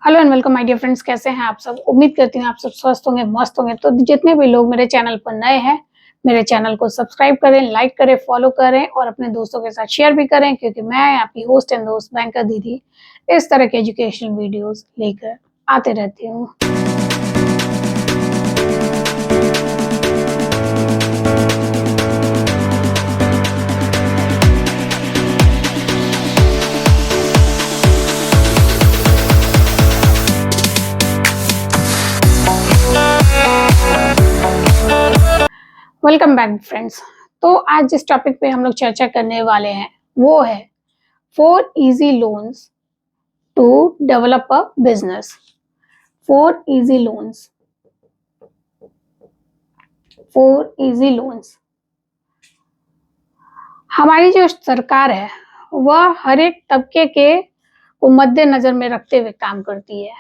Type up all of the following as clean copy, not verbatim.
Hello and welcome my dear friends. कैसे हैं आप सब? उम्मीद करती हूँ आप सब स्वस्थ होंगे, मस्त होंगे। तो जितने भी लोग मेरे चैनल पर नए हैं, मेरे चैनल को सब्सक्राइब करें, लाइक करें, फॉलो करें और अपने दोस्तों के साथ शेयर भी करें, क्योंकि मैं आपकी होस्ट एंड दोस्त बैंकर दीदी इस तरह के एजुकेशनल वीडियोस लेकर आते रहती हूँ। Welcome back friends. तो आज जिस टॉपिक पे हम लोग चर्चा करने वाले हैं वो है 4 easy loans to develop a business. 4 easy loans, 4 easy loans. हमारी जो सरकार है वह हर एक तबके के को मद्देनजर में रखते हुए काम करती है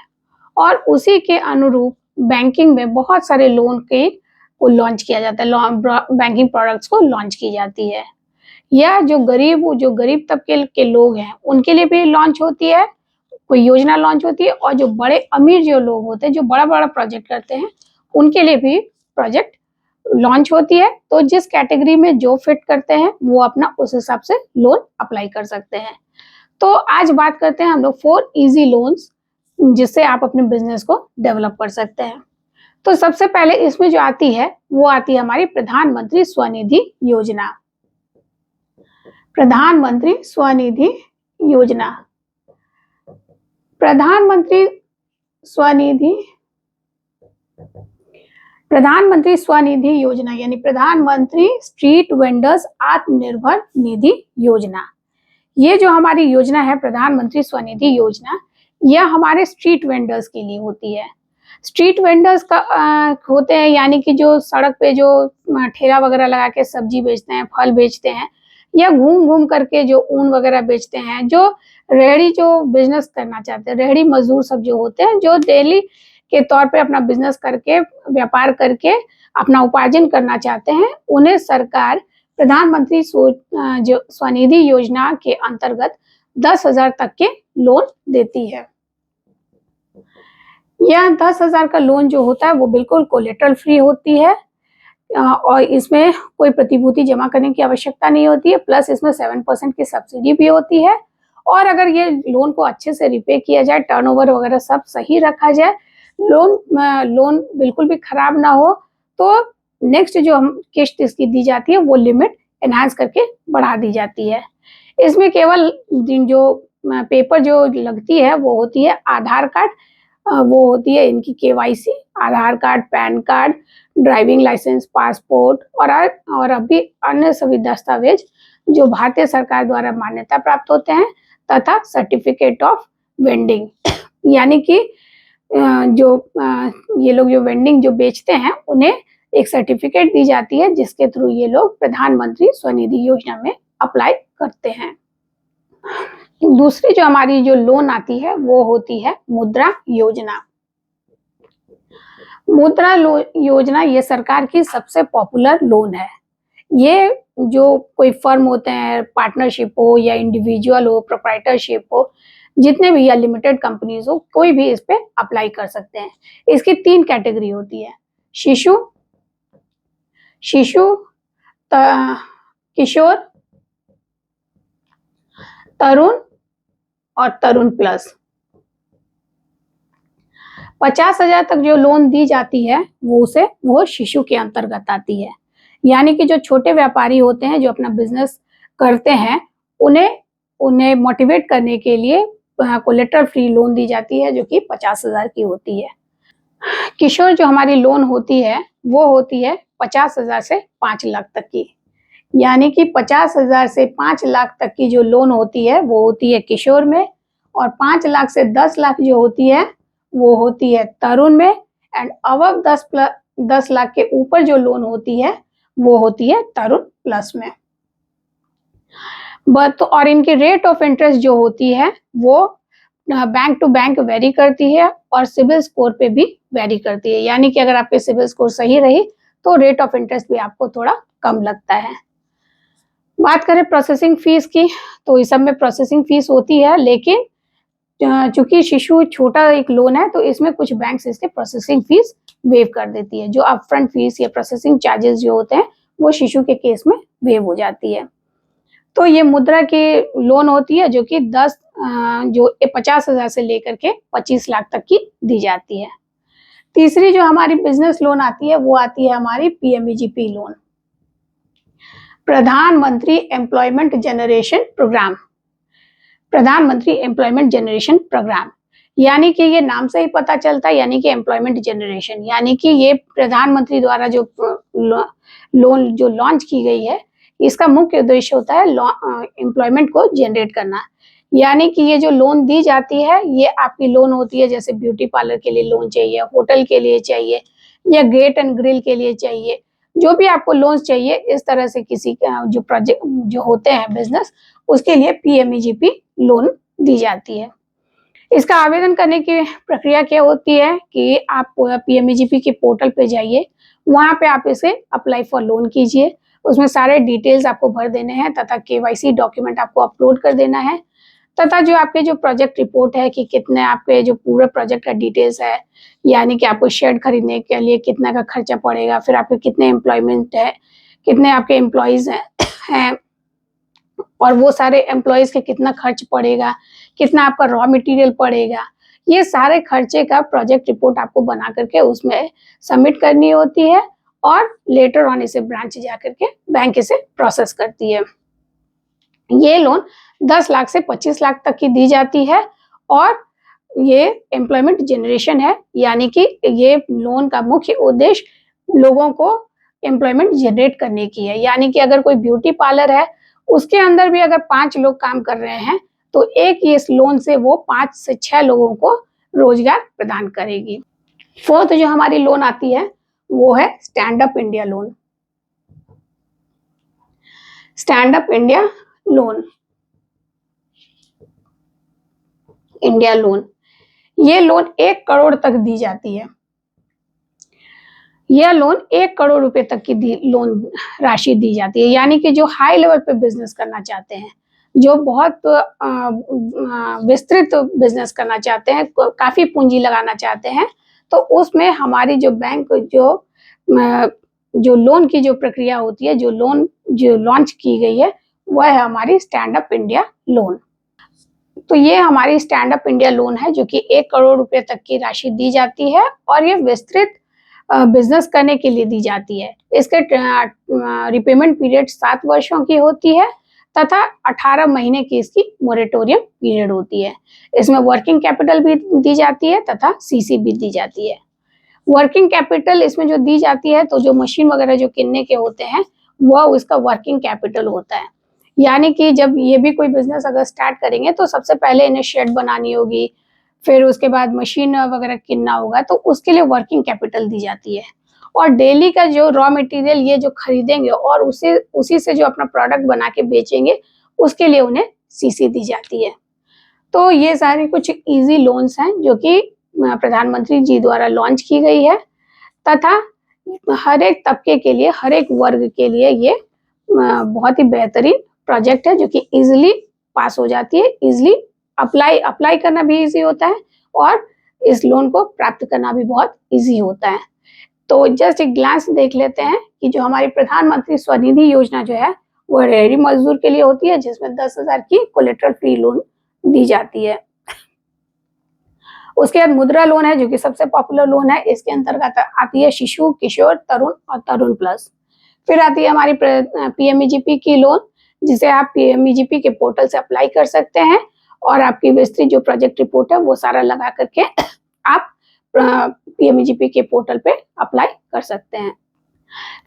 और उसी के अनुरूप बैंकिंग में बहुत सारे लोन के को लॉन्च किया जाता है, बैंकिंग प्रोडक्ट्स को लॉन्च की जाती है। या जो गरीब तबके के लोग हैं उनके लिए भी लॉन्च होती है, कोई योजना लॉन्च होती है, और जो बड़े अमीर जो लोग होते हैं जो बड़ा बड़ा प्रोजेक्ट करते हैं उनके लिए भी प्रोजेक्ट लॉन्च होती है। तो जिस कैटेगरी में जो फिट करते हैं वो अपना उस हिसाब से लोन अप्लाई कर सकते हैं। तो आज बात करते हैं हम लोग 4 इजी लोन्स जिससे आप अपने बिजनेस को डेवलप कर सकते हैं। तो सबसे पहले इसमें जो आती है वो आती है हमारी प्रधानमंत्री स्वनिधि योजना। प्रधानमंत्री स्वनिधि योजना, प्रधानमंत्री स्वनिधि प्रधानमंत्री स्वनिधि योजना यानी प्रधानमंत्री स्ट्रीट वेंडर्स आत्मनिर्भर निधि योजना। ये जो हमारी योजना है प्रधानमंत्री स्वनिधि योजना, यह हमारे स्ट्रीट वेंडर्स के लिए होती है। स्ट्रीट वेंडर्स का होते हैं यानी कि जो सड़क पे जो ठेला वगैरह लगा के सब्जी बेचते हैं, फल बेचते हैं, या घूम घूम करके जो ऊन वगैरह बेचते हैं, जो रेहड़ी जो बिजनेस करना चाहते हैं, रेहड़ी मजदूर सब जो होते हैं जो डेली के तौर पे अपना बिजनेस करके, व्यापार करके अपना उपार्जन करना चाहते हैं, उन्हें सरकार प्रधानमंत्री जो स्वनिधि योजना के अंतर्गत 10,000 तक के लोन देती है। यह 10,000 का लोन जो होता है वो बिल्कुल कोलेटरल फ्री होती है और इसमें कोई प्रतिभूति जमा करने की आवश्यकता नहीं होती है। प्लस इसमें 7% की सब्सिडी भी होती है। और अगर ये लोन को अच्छे से रिपे किया जाए, टर्नओवर वगैरह सब सही रखा जाए, लोन बिल्कुल भी खराब ना हो, तो नेक्स्ट जो हम किस्त इसकी दी जाती है वो लिमिट एनहांस करके बढ़ा दी जाती है। इसमें केवल जो पेपर जो लगती है वो होती है आधार कार्ड, वो होती है इनकी KYC, Aadhaar card, PAN card, driving licence, passport और अभी अन्य सभी दस्तावेज जो भारतीय सरकार द्वारा मान्यता प्राप्त होते हैं, तथा सर्टिफिकेट ऑफ वेंडिंग यानी कि ये लोग जो वेंडिंग जो बेचते हैं उन्हें एक सर्टिफिकेट दी जाती है जिसके थ्रू ये लोग प्रधानमंत्री स्वनिधि योजना में अप्लाई करते हैं। दूसरी जो हमारी जो लोन आती है वो होती है मुद्रा योजना। मुद्रा योजना ये सरकार की सबसे पॉपुलर लोन है। ये जो कोई फर्म होते हैं, पार्टनरशिप हो या इंडिविजुअल हो, प्रोप्राइटरशिप हो, जितने भी या लिमिटेड कंपनीज हो, कोई भी इस पे अप्लाई कर सकते हैं। इसकी 3 कैटेगरी होती है, शिशु, किशोर, तरुण और तरुण प्लस। 50,000 तक जो लोन दी जाती है वो शिशु के अंतर्गत आती है। यानी कि जो छोटे व्यापारी होते हैं जो अपना बिजनेस करते हैं, उन्हें मोटिवेट करने के लिए कोलेटरल फ्री लोन दी जाती है जो कि 50,000 की होती है। किशोर जो हमारी लोन होती है वो होती है 50,000 से 5 लाख तक की। यानी कि 50,000 से 5 लाख तक की जो लोन होती है वो होती है किशोर में, और 5 लाख से 10 लाख जो होती है वो होती है तरुण में, एंड अबव 10 लाख के ऊपर जो लोन होती है वो होती है तरुण प्लस में। और इनकी रेट ऑफ इंटरेस्ट जो होती है वो बैंक टू बैंक वेरी करती है और सिविल स्कोर पे भी वेरी करती है। यानी कि अगर आपके सिविल स्कोर सही रही तो रेट ऑफ इंटरेस्ट भी आपको थोड़ा कम लगता है। बात करें प्रोसेसिंग फीस की, तो इस सब में प्रोसेसिंग फीस होती है, लेकिन चूंकि शिशु छोटा एक लोन है, तो इसमें कुछ बैंक्स इसके प्रोसेसिंग फीस वेव कर देती है। जो अपफ्रंट फीस या प्रोसेसिंग चार्जेस जो होते हैं वो शिशु के केस में वेव हो जाती है। तो ये मुद्रा की लोन होती है जो कि 50,000 से लेकर के 25 लाख तक की दी जाती है। तीसरी जो हमारी बिजनेस लोन आती है वो आती है हमारी पीएमईजीपी लोन, प्रधानमंत्री एम्प्लॉयमेंट जनरेशन प्रोग्राम। प्रधानमंत्री एम्प्लॉयमेंट जनरेशन प्रोग्राम यानी कि ये नाम से ही पता चलता है, यानी कि एम्प्लॉयमेंट जनरेशन, यानी कि ये प्रधानमंत्री द्वारा जो लोन जो लॉन्च की गई है, इसका मुख्य उद्देश्य होता है एम्प्लॉयमेंट को जनरेट करना। यानी कि ये जो लोन दी जाती है ये आपकी लोन होती है, जैसे ब्यूटी पार्लर के लिए लोन चाहिए, होटल के लिए चाहिए, या गेट एंड ग्रिल के लिए चाहिए, जो भी आपको लोन चाहिए इस तरह से किसी का जो प्रोजेक्ट जो होते हैं बिजनेस, उसके लिए पीएमईजीपी लोन दी जाती है। इसका आवेदन करने की प्रक्रिया क्या होती है कि आप पीएमईजीपी के पोर्टल पे जाइए, वहां पे आप इसे अप्लाई फॉर लोन कीजिए। उसमें सारे डिटेल्स आपको भर देने हैं तथा केवाईसी डॉक्यूमेंट आपको अपलोड कर देना है, तथा जो आपके जो प्रोजेक्ट रिपोर्ट है कि कितने आपके जो पूरे प्रोजेक्ट का डिटेल्स है, यानी कि आपको शेड खरीदने के लिए कितना का खर्चा पड़ेगा, फिर आपके कितने एम्प्लॉयमेंट है, कितने आपके एम्प्लॉयज हैं और वो सारे एम्प्लॉयज के कितना खर्च पड़ेगा, कितना आपका रॉ मटेरियल पड़ेगा, ये सारे खर्चे का प्रोजेक्ट रिपोर्ट आपको बना करके उसमें सबमिट करनी होती है, और लेटर ऑन इसे ब्रांच जा करके बैंक इसे प्रोसेस करती है। ये लोन 10 लाख से 25 लाख तक की दी जाती है, और ये एम्प्लॉयमेंट जनरेशन है, यानी कि ये लोन का मुख्य उद्देश्य लोगों को एम्प्लॉयमेंट जनरेट करने की है। यानी कि अगर कोई ब्यूटी पार्लर है, उसके अंदर भी अगर 5 लोग काम कर रहे हैं, तो एक इस लोन से वो 5 से 6 लोगों को रोजगार प्रदान करेगी। फोर्थ जो हमारी लोन आती है वो है stand up India loan. Stand up India loan, India loan, ये लोन 1 करोड़ तक दी जाती है। यह लोन 1 करोड़ रुपए तक की लोन राशि दी जाती है। यानी कि जो हाई लेवल पे बिजनेस करना चाहते हैं, जो बहुत विस्तृत बिजनेस करना चाहते हैं, काफी पूंजी लगाना चाहते हैं, तो उसमें हमारी जो बैंक जो लोन की जो प्रक्रिया होती है, जो लोन जो लॉन्च की गई है, वह है हमारी स्टैंड अप इंडिया लोन। तो ये हमारी स्टैंड अप इंडिया लोन है जो कि 1 करोड़ रुपए तक की राशि दी जाती है, और ये विस्तृत बिजनेस करने के लिए दी जाती है। इसके रिपेमेंट पीरियड 7 वर्षों की होती है, तथा 18 महीने की इसकी मोरेटोरियम पीरियड होती है। इसमें वर्किंग कैपिटल भी दी जाती है तथा सीसी भी दी जाती है। वर्किंग कैपिटल इसमें जो दी जाती है, तो जो मशीन वगैरह जो किनने के होते हैं वह उसका वर्किंग कैपिटल होता है। यानी कि जब ये भी कोई बिजनेस अगर स्टार्ट करेंगे, तो सबसे पहले इन्हें शेड बनानी होगी, फिर उसके बाद मशीन वगैरह किनना होगा, तो उसके लिए वर्किंग कैपिटल दी जाती है। और डेली का जो रॉ मटेरियल ये जो खरीदेंगे और उसी से जो अपना प्रोडक्ट बना के बेचेंगे, उसके लिए उन्हें सीसी दी जाती है। तो ये सारी कुछ इजी लोन्स हैं जो कि प्रधानमंत्री जी द्वारा लॉन्च की गई है, तथा हर एक तबके के लिए, हर एक वर्ग के लिए ये बहुत ही बेहतरीन प्रोजेक्ट है, जो कि इजीली पास हो जाती है। इजीली अप्लाई करना भी इजी होता है, और इस लोन को प्राप्त करना भी बहुत इजी होता है। तो जस्ट एक ग्लांस देख लेते हैं कि जो हमारी प्रधानमंत्री स्वनिधि योजना जो है वो रेहड़ी मजदूर के लिए होती है, जिसमें 10,000 की कोलेटरल फ्री लोन दी जाती है। उसके बाद मुद्रा लोन है जो कि सबसे पॉपुलर लोन है। इसके अंतर्गत आती है शिशु, किशोर, तरुण और तरुण प्लस। फिर आती है हमारी पीएमईजीपी की लोन, जिसे आप पीएमईजीपी के पोर्टल से अप्लाई कर सकते हैं, और आपकी विस्तृत जो प्रोजेक्ट रिपोर्ट है वो सारा लगा करके आप पीएमईजीपी के पोर्टल पे अप्लाई कर सकते हैं।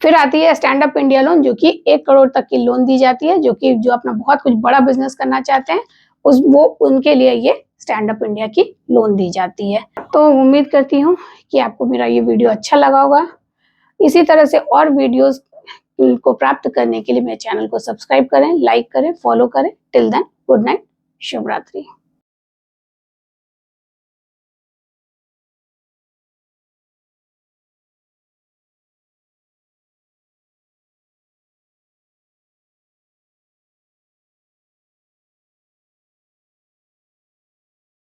फिर आती है स्टैंड अप इंडिया लोन, जो कि 1 करोड़ तक की लोन दी जाती है, जो कि जो अपना बहुत कुछ बड़ा बिजनेस करना चाहते हैं उनके लिए ये स्टैंड अप इंडिया की लोन दी जाती है। तो उम्मीद करती हूँ कि आपको मेरा ये वीडियो अच्छा लगा होगा। इसी तरह से और वीडियोस को प्राप्त करने के लिए मेरे चैनल को सब्सक्राइब करें, लाइक करें, फॉलो करें। टिल देन, गुड नाइट, शुभ रात्रि।